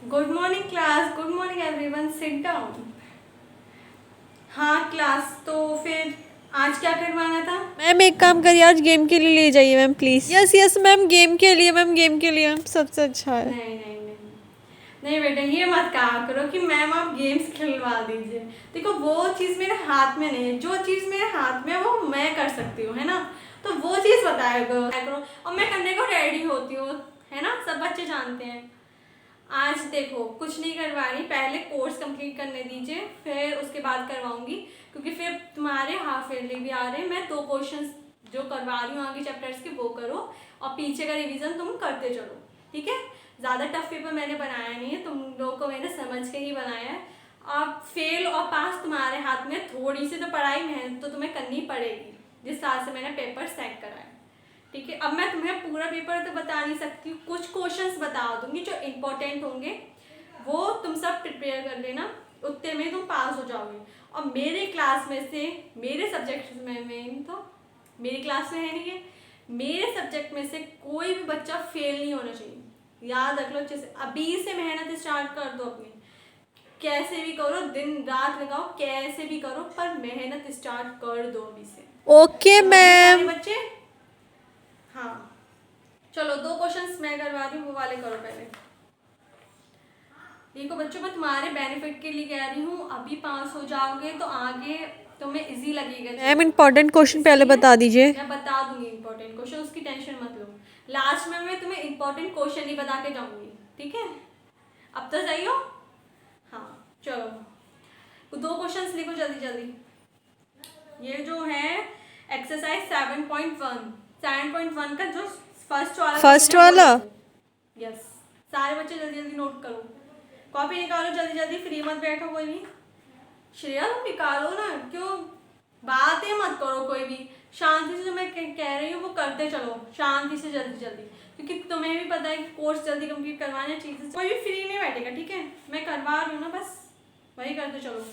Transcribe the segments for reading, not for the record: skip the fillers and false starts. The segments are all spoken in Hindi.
Good morning class, good morning everyone, sit down. हाँ क्लास, तो फिर आज क्या करवाना था? मैम एक काम करिए, आज गेम के लिए ले जाइए ma'am please. Yes yes ma'am, game के लिए मैम, गेम के लिए मैम, सबसे अच्छा है। नहीं नहीं नहीं नहीं बेटा, ये मत कहा करो कि मैम आप गेम्स खिलवा दीजिए। देखो वो चीज़ मेरे हाथ में नहीं है, जो चीज़ मेरे हाथ में है वो मैं कर सकती हूँ, है ना। तो वो चीज़ बताया करो और मैं करने को रेडी होती हूँ, है ना, सब बच्चे जानते हैं। आज देखो कुछ नहीं करवा रही, पहले कोर्स कंप्लीट करने दीजिए, फिर उसके बाद करवाऊंगी, क्योंकि फिर तुम्हारे हाफ ईयरली भी आ रहे हैं। मैं 2 क्वेश्चंस जो करवा रही हूँ आगे चैप्टर्स के वो करो, और पीछे का रिवीजन तुम करते चलो, ठीक है। ज़्यादा टफ पेपर मैंने बनाया नहीं है, तुम लोग को मैंने समझ के ही बनाया है। अब फेल और पास तुम्हारे हाथ में, थोड़ी सी तो पढ़ाई मेहनत तो तुम्हें करनी पड़ेगी, जिस हिसाब से मैंने पेपर सेट कराया, ठीक है। अब मैं तुम्हें पूरा पेपर तो बता नहीं सकती, कुछ क्वेश्चंस बता दूंगी जो इम्पोर्टेंट होंगे, वो तुम सब प्रिपेयर कर लेना, उतने में तुम पास हो जाओगे। और मेरे क्लास में से, मेरे सब्जेक्ट में तो मेरी क्लास में है नहीं है, मेरे सब्जेक्ट में से कोई भी बच्चा फेल नहीं होना चाहिए। याद रख लो अच्छे से, अभी से मेहनत स्टार्ट कर दो अपनी, कैसे भी करो, दिन रात लगाओ, कैसे भी करो, पर मेहनत स्टार्ट कर दो अभी से। ओके समझ गए सारे मैम। बच्चे? हाँ चलो, 2 क्वेश्चंस मैं करवा रही हूँ, वो वाले करो पहले। देखो बच्चों, मैं तुम्हारे बेनिफिट के लिए कह रही हूँ, अभी पास हो जाओगे तो आगे तुम्हें इजी लगेगा। मैम इम्पोर्टेंट क्वेश्चन पहले बता दीजिए। मैं बता दूंगी इंपॉर्टेंट क्वेश्चन, उसकी टेंशन मत लो। लास्ट में मैं तुम्हें इंपॉर्टेंट क्वेश्चन ही बता के जाऊंगी, ठीक है। अब तो सही हो? हाँ चलो, 2 क्वेश्चंस लिखो जल्दी जल्दी। ये जो है एक्सरसाइज 7.1 का जो फर्स्ट वाला यस, सारे बच्चे जल्दी जल्दी नोट करो, कॉपी निकालो जल्दी जल्दी, फ्री मत बैठो कोई भी। श्रेया तुम निकालो ना, क्यों बातें मत करो कोई भी, शांति से जो मैं कह रही हूँ वो करते चलो, शांति से जल्दी जल्दी, क्योंकि तुम्हें भी पता है कि कोर्स जल्दी कंप्लीट करवाना चीज़ें, कोई भी फ्री नहीं बैठेगा, ठीक है। मैं करवा रही हूँ ना, बस वही करते चलो।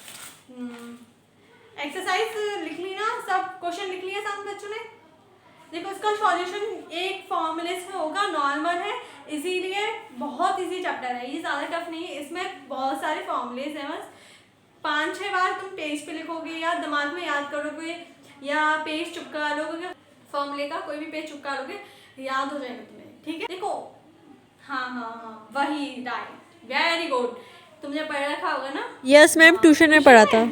एक्सरसाइज लिख ली ना, सब क्वेश्चन लिख लिया सब बच्चों ने? देखो इसका सॉल्यूशन एक फॉर्मूले से होगा, नॉर्मल है, इसीलिए बहुत इजी चैप्टर है, ये ज़्यादा टफ नहीं है, इसमें बहुत सारे फॉर्मूलेज हैं, बस 5-6 बार तुम पेज पे लिखोगे या दिमाग में याद करोगे, या पेज चुपका लोगे, फॉर्मूले का कोई भी पेज चुपका लोगे, याद हो जाएगा तुम्हें, ठीक है। देखो हाँ हाँ हाँ वही, राइट, वेरी गुड, तुमने पढ़ रखा होगा ना? यस मैम, हाँ ट्यूशन में पढ़ा था।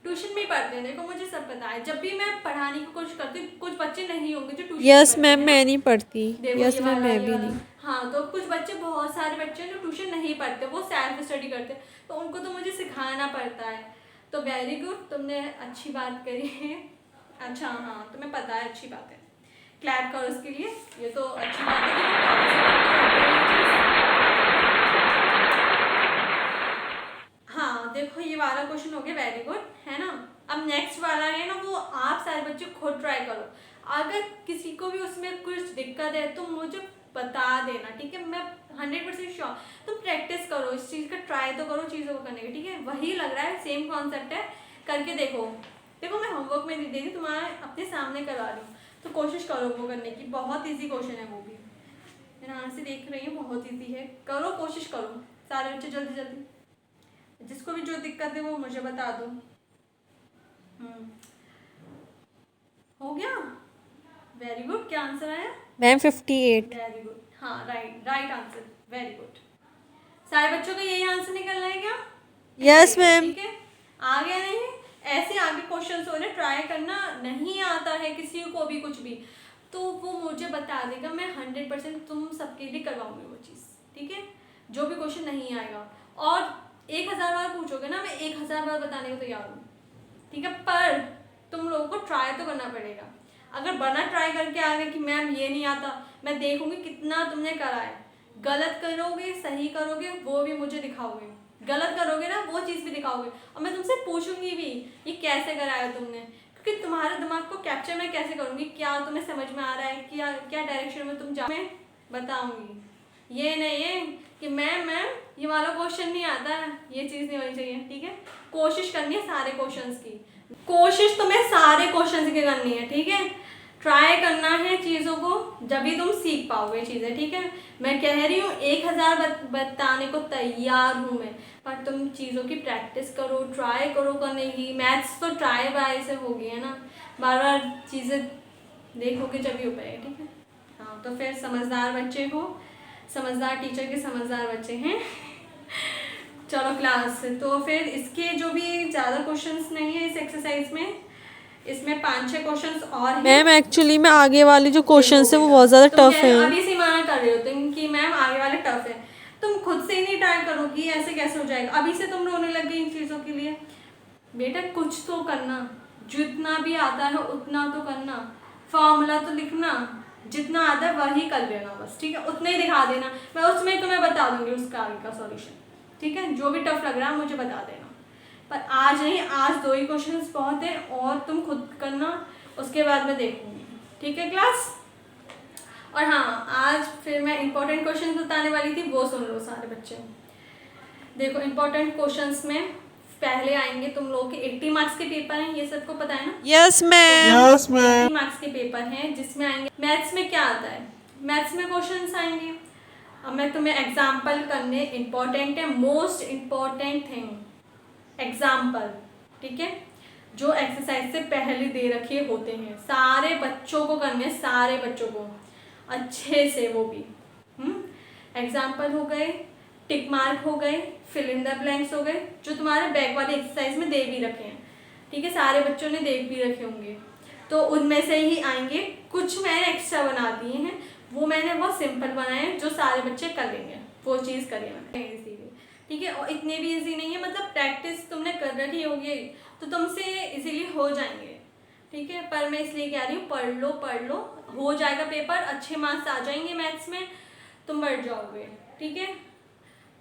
ट्यूशन में ही पढ़ते हैं, देखो मुझे सब पता है, जब भी मैं पढ़ाने की कोशिश करती हूँ, कुछ बच्चे नहीं होंगे जो ट्यूशन नहीं यस पढ़ते मैम, हैं मैं ना। नहीं पढ़ती। देखो यस मैम, मैं ये भी वाला, नहीं। हाँ तो कुछ बच्चे, बहुत सारे बच्चे हैं जो ट्यूशन नहीं पढ़ते, वो सेल्फ स्टडी करते हैं, तो उनको तो मुझे सिखाना पड़ता है। तो वेरी गुड, तुमने अच्छी बात करी है। अच्छा हाँ, तुम्हें पता है, अच्छी बात है, क्लैप करो उसके लिए, ये तो अच्छी बात है कि तुम पहले से करके जाते हो ये चीज़। हाँ देखो ये वाला क्वेश्चन हो गया, वेरी गुड, है ना। अब नेक्स्ट वाला है ना, वो आप सारे बच्चे खुद ट्राई करो, अगर किसी को भी उसमें कुछ दिक्कत है तो मुझे बता देना, ठीक है। मैं 100% श्योर, तुम प्रैक्टिस करो इस चीज़ का, ट्राई तो करो चीज़ों को करने की, ठीक है। वही लग रहा है, सेम कॉन्सेप्ट है, करके देखो। देखो मैं होमवर्क में नहीं दे रही, तुम्हारे अपने सामने करवा रही हूँ, तो कोशिश करो वो करने की, बहुत ईजी क्वेश्चन है वो भी, मैं यहाँ से देख रही हूँ, बहुत ईजी है, करो कोशिश करो सारे बच्चे जल्दी जल्दी, जिसको भी जो दिक्कत है वो मुझे बता दो। हो गया, वेरी गुड, क्या आंसर आया? मैम 58। वेरी गुड, हाँ right right answer, very good. सारे बच्चों का यही आंसर निकलना है क्या? Yes ma'am. ठीक है, आ गया नहीं? ऐसे आगे क्वेश्चंस हो रहे, ट्राई करना, नहीं आता है किसी को भी कुछ भी तो वो मुझे बता देगा, मैं 100% तुम सबके लिए करवाऊंगी वो चीज़, ठीक है। जो भी क्वेश्चन नहीं आएगा, और 1000 बार पूछोगे ना, मैं 1000 बार बताने को तैयार हूँ, ठीक है, पर तुम लोगों को ट्राई तो करना पड़ेगा। अगर बना ट्राई करके आ गए कि मैम ये नहीं आता, मैं देखूंगी कितना तुमने करा है, गलत करोगे सही करोगे वो भी मुझे दिखाओगे, गलत करोगे ना वो चीज़ भी दिखाओगे, और मैं तुमसे पूछूंगी भी ये कैसे कराया तुमने, क्योंकि तुम्हारे दिमाग को कैप्चर मैं कैसे करूँगी, क्या तुम्हें समझ में आ रहा है, क्या क्या डायरेक्शन में तुम जा, मैं बताऊँगी। ये नहीं है कि मैम ये वाला क्वेश्चन नहीं आता है, ये चीज़ नहीं होनी चाहिए, ठीक है। कोशिश करनी है सारे क्वेश्चंस की, कोशिश तुम्हें सारे क्वेश्चंस की करनी है, ठीक है। ट्राई करना है चीज़ों को, जब भी तुम सीख पाओगे चीज़ें, ठीक है। मैं कह रही हूँ 1000 बताने को तैयार हूँ मैं, पर तुम चीज़ों की प्रैक्टिस करो, ट्राई करो करने की। मैथ्स तो ट्राई बाय से होगी, है ना, बार बार चीज़ें देखोगे जब भी हो पाएगा, ठीक है। हाँ, तो फिर समझदार बच्चे हो, समझदार टीचर के समझदार बच्चे हैं। चलो क्लास, तो फिर इसके जो भी ज़्यादा क्वेश्चंस नहीं है इस एक्सरसाइज में, इसमें 5-6 क्वेश्चंस और हैं। मैम एक्चुअली में आगे वाले जो क्वेश्चंस है वो बहुत ज़्यादा टफ है। अभी से मना कर रहे हो तुम कि मैम आगे वाले टफ है, तुम खुद से ही नहीं ट्राई करोगी, ऐसे कैसे हो जाएगा। अभी से तुम रोने लग गई इन चीज़ों के लिए। बेटा कुछ तो करना, जितना भी आता है उतना तो करना। फॉर्मूला तो लिखना, जितना आता है वही कर लेना बस, ठीक है, उतना ही दिखा देना। मैं उसमें तुम्हें बता दूंगी उसका आगे का सॉल्यूशन, ठीक है। जो भी टफ लग रहा है मुझे बता देना, पर आज नहीं, आज 2 ही क्वेश्चंस बहुत है, और तुम खुद करना, उसके बाद मैं देखूंगी, ठीक है क्लास। और हाँ, आज फिर मैं इंपॉर्टेंट क्वेश्चंस बताने वाली थी, वो सुन लो सारे बच्चे। देखो इंपॉर्टेंट क्वेश्चंस में पहले आएंगे तुम लोग के 80 मार्क्स के पेपर हैं, ये सबको पता है ना। Yes ma'am. 80 मार्क्स के पेपर हैं, जिसमें आएंगे मैथ्स में क्या आता है, मैथ्स में क्वेश्चंस आएंगे। अब मैं तुम्हें एग्जाम्पल करने, इंपॉर्टेंट है, मोस्ट इंपॉर्टेंट थिंग एग्जाम्पल, ठीक है, जो एक्सरसाइज से पहले दे रखे होते हैं, सारे बच्चों को करने, सारे बच्चों को अच्छे से, वो भी एग्जाम्पल हो गए, टिक मार्क हो गए, फिल इन द ब्लैंक्स हो गए, जो तुम्हारे बैक वाले एक्सरसाइज में दे भी रखे हैं, ठीक है, सारे बच्चों ने देख भी रखे होंगे, तो उनमें से ही आएंगे। कुछ मैंने एक्स्ट्रा बना दिए हैं, वो मैंने बहुत सिंपल बनाए हैं, जो सारे बच्चे कर लेंगे, वो चीज़ करिए मैंने इजीली, ठीक है। और इतने भी इजी नहीं है, मतलब प्रैक्टिस तुमने कर रखी होगी तो तुमसे इजीली हो जाएंगे, ठीक है। पर मैं इसलिए कह रही हूँ पढ़ लो, हो जाएगा पेपर, अच्छे मार्क्स आ जाएंगे मैथ्स में, तुम बढ़ जाओगे, ठीक है।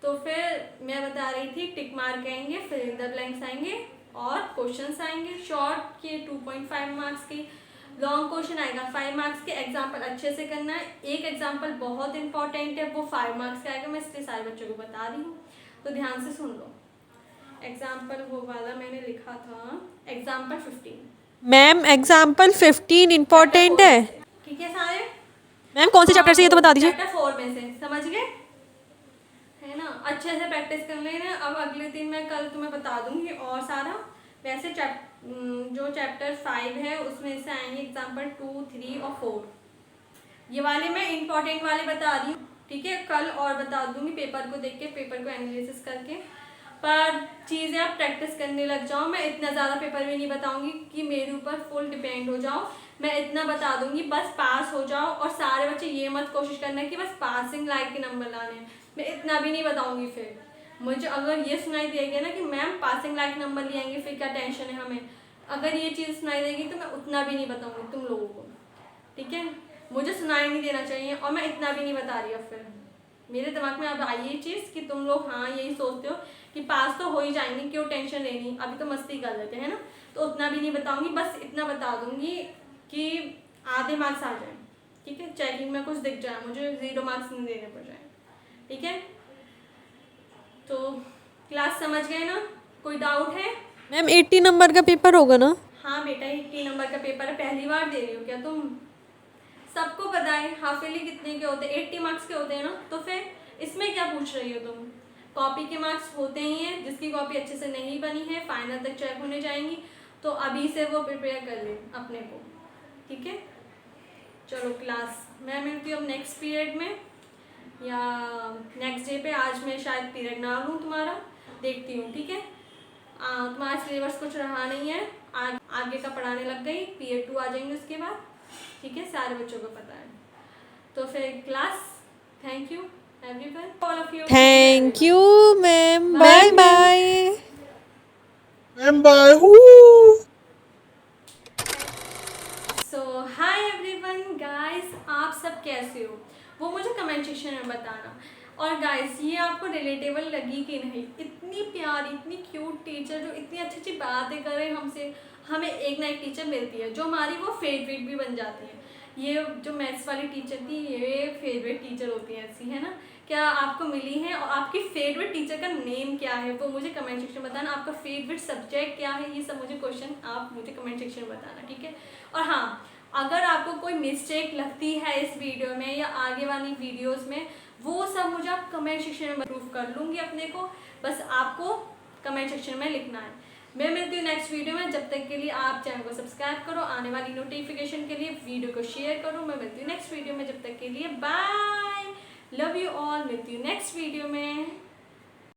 तो फिर मैं बता रही थी, टिक मार्क आएंगे, फिल इन द ब्लैंक्स आएंगे, और क्वेश्चंस आएंगे शॉर्ट के 2.5 मार्क्स के, लॉन्ग क्वेश्चन आएगा 5 मार्क्स के। एग्जाम्पल अच्छे से करना है, एक एग्जाम्पल बहुत इंपॉर्टेंट है, वो 5 मार्क्स का आएगा, मैं इसलिए सारे बच्चों को बता रही हूँ, तो ध्यान से सुन लो। एग्जाम्पल वो वाला मैंने लिखा था, एग्जाम्पल 15। मैम एग्जाम्पल 15 इम्पोर्टेंट है, ठीक है सारे। मैम कौन से चैप्टर से ये तो बता दीजिए। चैप्टर 4 में से, समझ गए, है ना, अच्छे से प्रैक्टिस कर लेना। अब अगले दिन मैं कल तुम्हें बता दूंगी और सारा। वैसे जो चैप्टर 5 है उसमें से आएंगे एग्जाम्पल 2, 3 और 4। ये वाले मैं इंपॉर्टेंट वाले बता रही हूँ, ठीक है, कल और बता दूंगी पेपर को देख के, पेपर को एनालिसिस करके। पर चीज़ें आप प्रैक्टिस करने लग जाओ, मैं इतना ज़्यादा पेपर भी नहीं बताऊंगी कि मेरे ऊपर फुल डिपेंड हो जाओ, मैं इतना बता दूंगी बस पास हो जाओ। और सारे बच्चे ये मत कोशिश करना कि बस पासिंग लायक के नंबर लाने, मैं इतना भी नहीं बताऊंगी। फिर मुझे अगर ये सुनाई देगी ना कि मैम पासिंग लायक नंबर ले आएंगे, फिर क्या टेंशन है हमें, अगर ये चीज़ सुनाई देगी तो मैं उतना भी नहीं बताऊंगी तुम लोगों को, ठीक है। मुझे सुनाई नहीं देना चाहिए, और मैं इतना भी नहीं बता रही। अब फिर मेरे दिमाग में अब आई ये चीज़ कि तुम लोग हाँ यही सोचते हो कि पास तो हो ही जाएंगे, क्यों टेंशन लेनी, अभी तो मस्ती कर लेते हैं ना, तो उतना भी नहीं बताऊंगी, बस इतना बता दूंगी कि आधे मार्क्स आ जाए, ठीक है, चेकिंग में कुछ दिख जाए, मुझे 0 मार्क्स नहीं देने पड़ जाए, ठीक है। तो क्लास समझ गए ना, कोई डाउट है? मैम 80 नंबर का पेपर होगा ना? हाँ बेटा 80 नंबर का पेपर है, पहली बार दे रही हो क्या तुम? सबको पता है हाफ ईयरली कितने के होते हैं, 80 मार्क्स के होते हैं ना, तो फिर इसमें क्या पूछ रही हो तुम? कॉपी के मार्क्स होते ही हैं, जिसकी कॉपी अच्छे से नहीं बनी है फाइनल तक चेक होने जाएंगी, तो अभी से वो प्रिपेयर कर ले अपने को, ठीक है। चलो क्लास, मैं मिलती हूँ अब नेक्स्ट पीरियड में या नेक्स्ट डे पे। आज मैं शायद पीरियड ना लूँ तुम्हारा, देखती हूँ, ठीक है। तुम्हारा सिलेबस कुछ रहा नहीं है, आगे का पढ़ाने लग गई, पीरियड 2 आ जाएंगे उसके बाद, ठीक है, सारे बच्चों को पता है। तो फिर class, thank you everyone, all of you, thank you ma'am, bye bye ma'am bye. So hi everyone guys, आप सब कैसे हो वो मुझे कमेंट सेक्शन में बताना। और गाइस ये आपको रिलेटेबल लगी कि नहीं, इतनी प्यारी इतनी क्यूट टीचर जो इतनी अच्छी अच्छी बातें करे हमसे, हमें एक ना एक टीचर मिलती है जो हमारी वो फेवरेट भी बन जाती है। ये जो मैथ्स वाली टीचर थी ये फेवरेट टीचर होती है ऐसी, है ना। क्या आपको मिली है? और आपकी फेवरेट टीचर का नेम क्या है वो मुझे कमेंट सेक्शन में बताना। आपका फेवरेट सब्जेक्ट क्या है, ये सब मुझे क्वेश्चन आप मुझे कमेंट सेक्शन में बताना, ठीक है। और हाँ, अगर आपको कोई मिस्टेक लगती है इस वीडियो में या आगे वाली वीडियोस में, वो सब मुझे आप कमेंट सेक्शन में प्रूफ कर लूँगी अपने को, बस आपको कमेंट सेक्शन में लिखना है। मैं मिलती हूँ नेक्स्ट वीडियो में, जब तक के लिए आप चैनल को सब्सक्राइब करो, आने वाली नोटिफिकेशन के लिए वीडियो को शेयर करो। मैं मिलती हूँ नेक्स्ट वीडियो में, जब तक के लिए बाय, लव यू ऑल, मिलती हूँ नेक्स्ट वीडियो में।